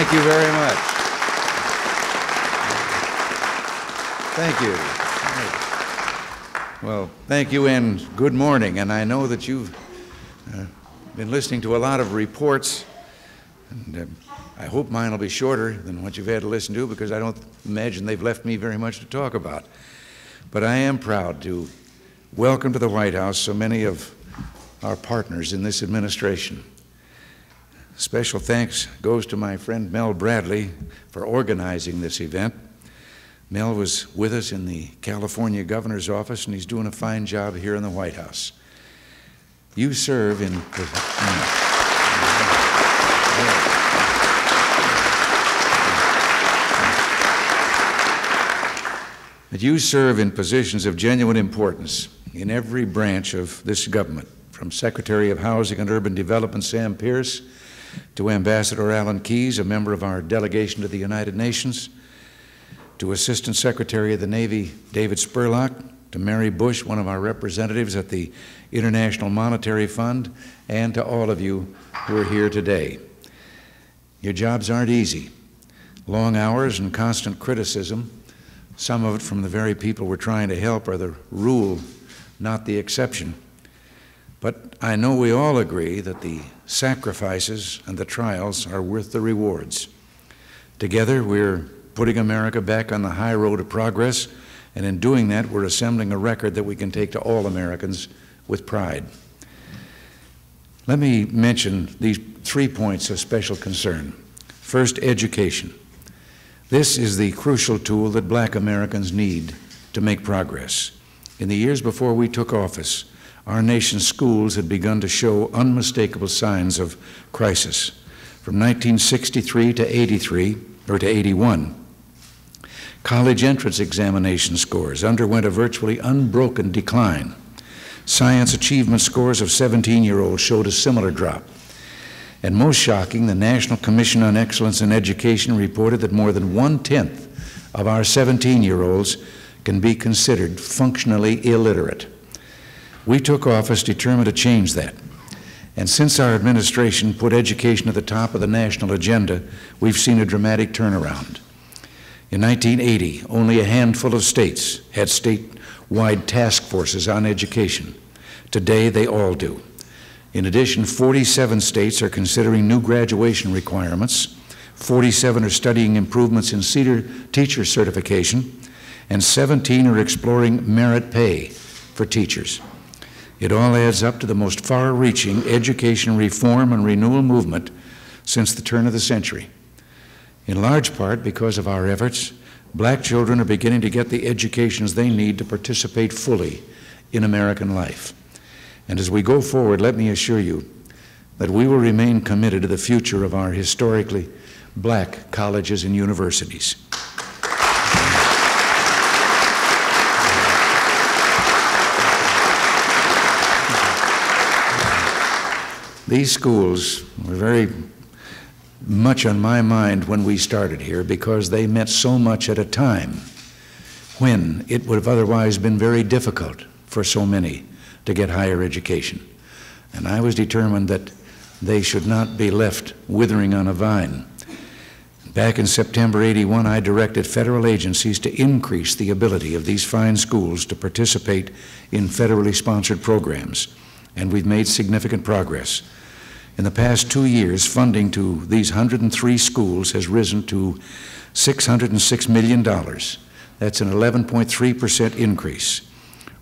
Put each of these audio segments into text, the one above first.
Thank you very much. Thank you. Well, thank you and good morning. And I know that you've been listening to a lot of reports, and I hope mine will be shorter than what you've had to listen to, because I don't imagine they've left me very much to talk about. But I am proud to welcome to the White House so many of our partners in this administration. Special thanks goes to my friend Mel Bradley for organizing this event. Mel was with us in the California governor's office, and he's doing a fine job here in the White House. You serve in positions of genuine importance in every branch of this government, from Secretary of Housing and Urban Development Sam Pierce to Ambassador Alan Keyes, a member of our delegation to the United Nations, to Assistant Secretary of the Navy David Spurlock, to Mary Bush, one of our representatives at the International Monetary Fund, and to all of you who are here today. Your jobs aren't easy. Long hours and constant criticism, some of it from the very people we're trying to help, are the rule, not the exception. But I know we all agree that the sacrifices and the trials are worth the rewards. Together, we're putting America back on the high road of progress, and in doing that, we're assembling a record that we can take to all Americans with pride. Let me mention these 3 points of special concern. First, education. This is the crucial tool that Black Americans need to make progress. In the years before we took office, our nation's schools had begun to show unmistakable signs of crisis. From 1963 to 83, or to 81, college entrance examination scores underwent a virtually unbroken decline. Science achievement scores of 17-year-olds showed a similar drop. And most shocking, the National Commission on Excellence in Education reported that more than 1/10 of our 17-year-olds can be considered functionally illiterate. We took office determined to change that. And since our administration put education at the top of the national agenda, we've seen a dramatic turnaround. In 1980, only a handful of states had statewide task forces on education. Today, they all do. In addition, 47 states are considering new graduation requirements, 47 are studying improvements in teacher certification, and 17 are exploring merit pay for teachers. It all adds up to the most far-reaching education reform and renewal movement since the turn of the century. In large part because of our efforts, Black children are beginning to get the educations they need to participate fully in American life. And as we go forward, let me assure you that we will remain committed to the future of our historically Black colleges and universities. These schools were very much on my mind when we started here, because they meant so much at a time when it would have otherwise been very difficult for so many to get higher education. And I was determined that they should not be left withering on a vine. Back in September '81, I directed federal agencies to increase the ability of these fine schools to participate in federally sponsored programs, and we've made significant progress. In the past 2 years, funding to these 103 schools has risen to $606 million. That's an 11.3% increase.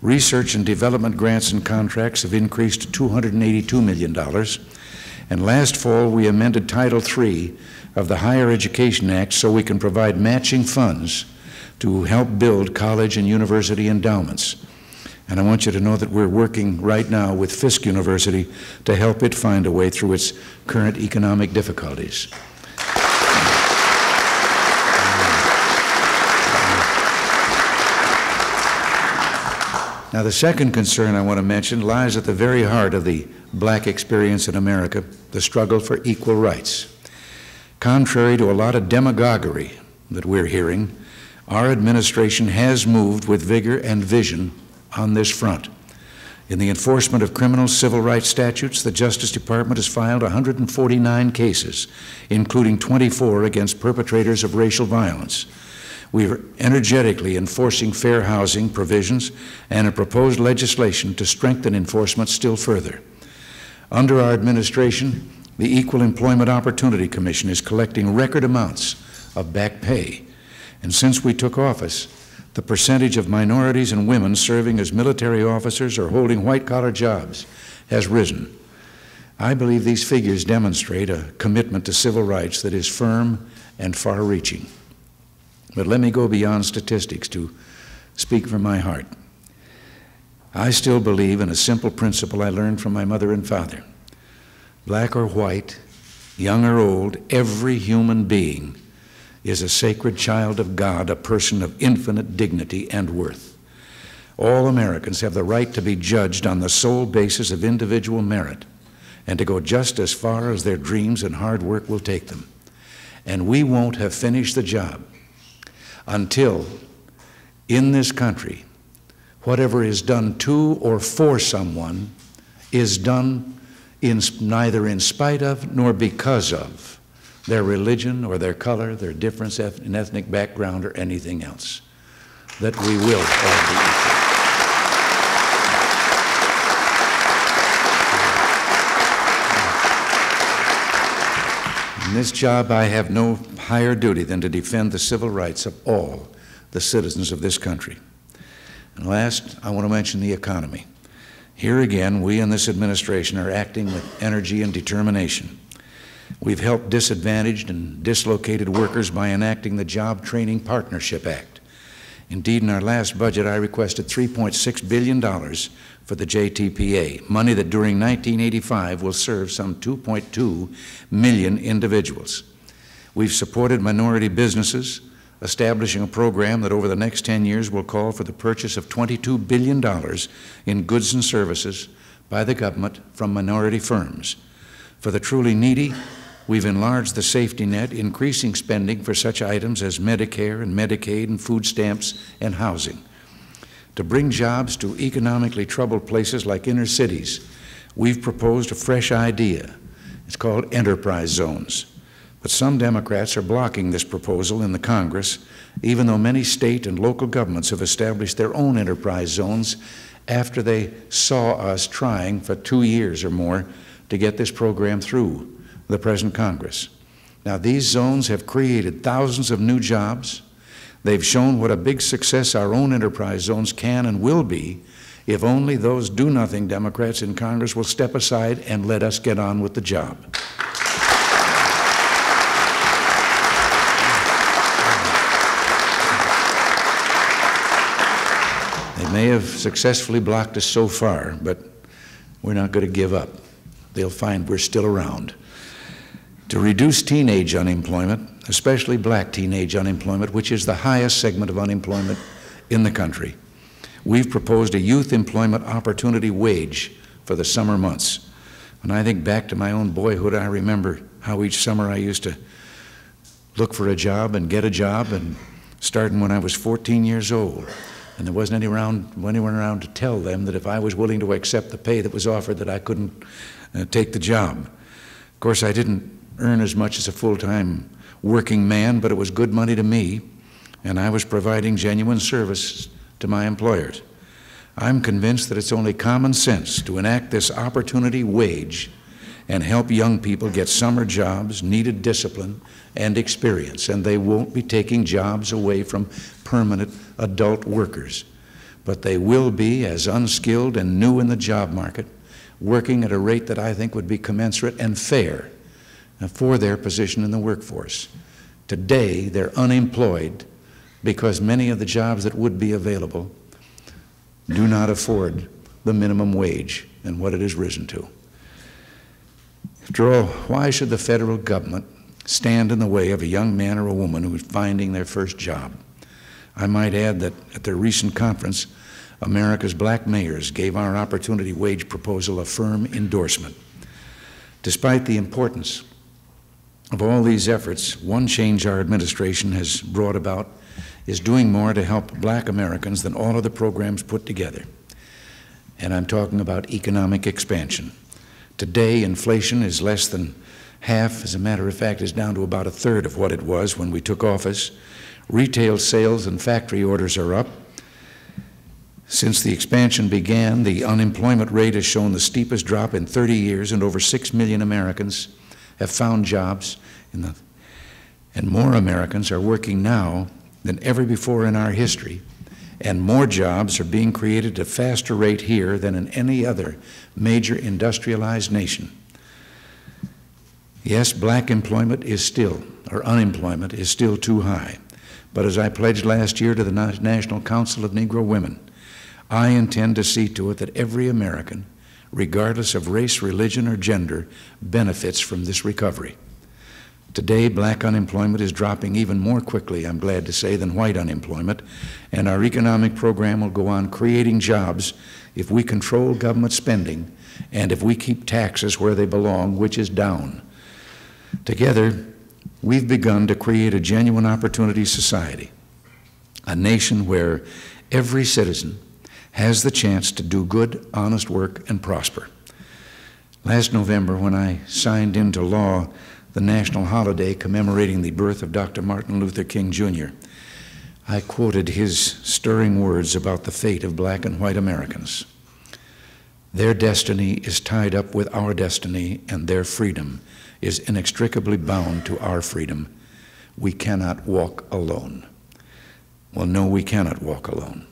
Research and development grants and contracts have increased to $282 million. And last fall, we amended Title III of the Higher Education Act so we can provide matching funds to help build college and university endowments. And I want you to know that we're working right now with Fisk University to help it find a way through its current economic difficulties. Now, the second concern I want to mention lies at the very heart of the Black experience in America, the struggle for equal rights. Contrary to a lot of demagoguery that we're hearing, our administration has moved with vigor and vision on this front. In the enforcement of criminal civil rights statutes, the Justice Department has filed 149 cases, including 24 against perpetrators of racial violence. We are energetically enforcing fair housing provisions and have proposed legislation to strengthen enforcement still further. Under our administration, the Equal Employment Opportunity Commission is collecting record amounts of back pay. And since we took office, the percentage of minorities and women serving as military officers or holding white-collar jobs has risen. I believe these figures demonstrate a commitment to civil rights that is firm and far-reaching. But let me go beyond statistics to speak from my heart. I still believe in a simple principle I learned from my mother and father. Black or white, young or old, every human being is a sacred child of God, a person of infinite dignity and worth. All Americans have the right to be judged on the sole basis of individual merit and to go just as far as their dreams and hard work will take them. And we won't have finished the job until, in this country, whatever is done to or for someone is done neither in spite of nor because of their religion or their color, their difference in ethnic background, or anything else. That we will all be equal. In this job, I have no higher duty than to defend the civil rights of all the citizens of this country. And last, I want to mention the economy. Here again, we in this administration are acting with energy and determination. We've helped disadvantaged and dislocated workers by enacting the Job Training Partnership Act. Indeed, in our last budget, I requested $3.6 billion for the JTPA, money that during 1985 will serve some 2.2 million individuals. We've supported minority businesses, establishing a program that over the next 10 years will call for the purchase of $22 billion in goods and services by the government from minority firms. For the truly needy, we've enlarged the safety net, increasing spending for such items as Medicare and Medicaid and food stamps and housing. To bring jobs to economically troubled places like inner cities, we've proposed a fresh idea. It's called enterprise zones. But some Democrats are blocking this proposal in the Congress, even though many state and local governments have established their own enterprise zones after they saw us trying for 2 years or more to get this program through the present Congress. Now, these zones have created thousands of new jobs. They've shown what a big success our own enterprise zones can and will be if only those do-nothing Democrats in Congress will step aside and let us get on with the job. They may have successfully blocked us so far, but we're not going to give up. They'll find we're still around. To reduce teenage unemployment, especially black teenage unemployment, which is the highest segment of unemployment in the country, we've proposed a youth employment opportunity wage for the summer months. When I think back to my own boyhood, I remember how each summer I used to look for a job and get a job, and starting when I was 14 years old. And there wasn't anyone around to tell them that if I was willing to accept the pay that was offered, that I couldn't take the job. Of course, I didn't earn as much as a full-time working man, but it was good money to me, and I was providing genuine service to my employers. I'm convinced that it's only common sense to enact this opportunity wage and help young people get summer jobs, needed discipline, and experience, and they won't be taking jobs away from permanent adult workers, but they will be as unskilled and new in the job market, working at a rate that I think would be commensurate and fair for their position in the workforce. Today, they're unemployed because many of the jobs that would be available do not afford the minimum wage and what it has risen to. After all, why should the federal government stand in the way of a young man or a woman who is finding their first job? I might add that at their recent conference, America's black mayors gave our opportunity wage proposal a firm endorsement. Despite the importance of all these efforts, one change our administration has brought about is doing more to help black Americans than all of the programs put together. and I'm talking about economic expansion. Today, inflation is less than half. As a matter of fact, is down to about a third of what it was when we took office. Retail sales and factory orders are up. Since the expansion began, the unemployment rate has shown the steepest drop in 30 years, and over 6 million Americans have found jobs, and more Americans are working now than ever before in our history, and more jobs are being created at a faster rate here than in any other major industrialized nation. Yes, black employment is still, or unemployment is still too high, but as I pledged last year to the National Council of Negro Women, I intend to see to it that every American, regardless of race, religion, or gender, benefits from this recovery. Today, black unemployment is dropping even more quickly, I'm glad to say, than white unemployment, and our economic program will go on creating jobs if we control government spending and if we keep taxes where they belong, which is down. Together, we've begun to create a genuine opportunity society, a nation where every citizen has the chance to do good, honest work and prosper. Last November, when I signed into law the national holiday commemorating the birth of Dr. Martin Luther King, Jr., I quoted his stirring words about the fate of black and white Americans. Their destiny is tied up with our destiny, and their freedom is inextricably bound to our freedom. We cannot walk alone. Well, no, we cannot walk alone.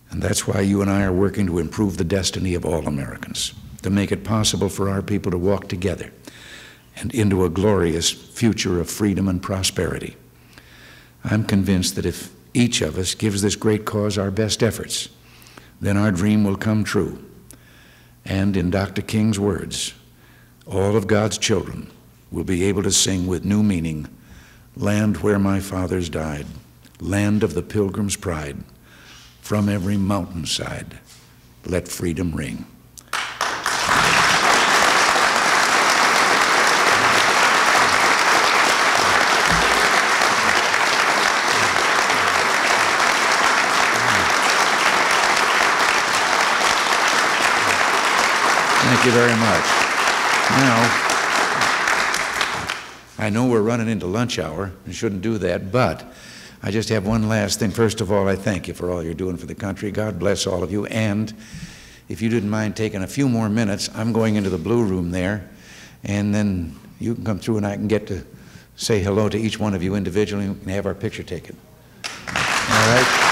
And that's why you and I are working to improve the destiny of all Americans, to make it possible for our people to walk together and into a glorious future of freedom and prosperity. I'm convinced that if each of us gives this great cause our best efforts, then our dream will come true. And in Dr. King's words, all of God's children will be able to sing with new meaning, "Land where my fathers died, land of the pilgrim's pride, from every mountainside, let freedom ring." Thank you very much. Now, I know we're running into lunch hour. I shouldn't do that, but I just have one last thing. First of all, I thank you for all you're doing for the country. God bless all of you. And if you didn't mind taking a few more minutes, I'm going into the blue room there, and then you can come through and I can get to say hello to each one of you individually, and we can have our picture taken. All right?